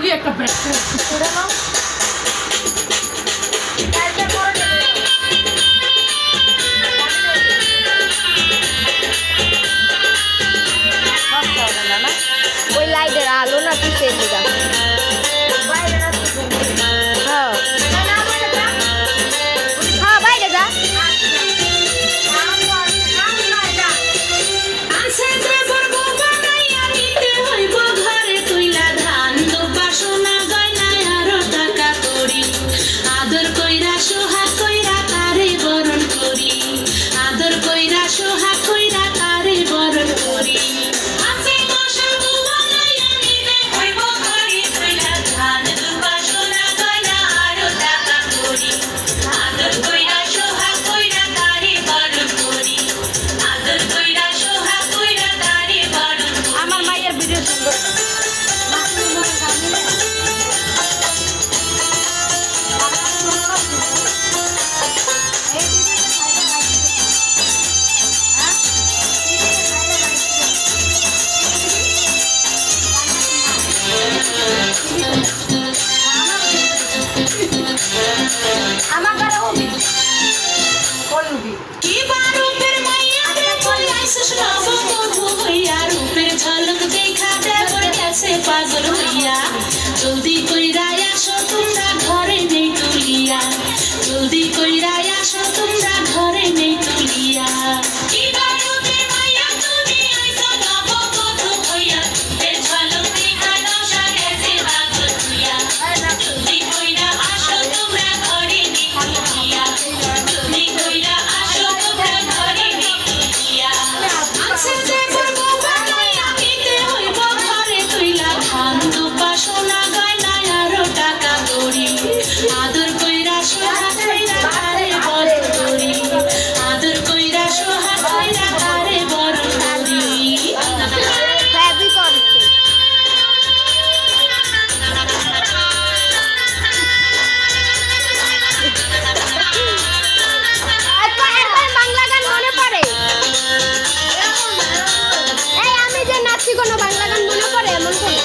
তুই একটা ব্যাগ করে নাও। ওই লাইটের আলো না কিসের দিকে হ্যাঁ হ্যাঁ বাইরে যা পাগল হইয়া জলদি কইরা আসো তোমরা ঘরে নেই তুলিয়া জলদি কইরা আসো তোমরা ঘরে নেই তুলিয়া আদর কইরা সোহাগ কইরা আরে বড় করি আদর কইরা সোহাগ কইরা আরে বড় করি হেভি করছে বাংলা গান মনে পড়ে এই আমি যে নাচি কোনো বাংলা গান মনে পড়ে এমন কোনো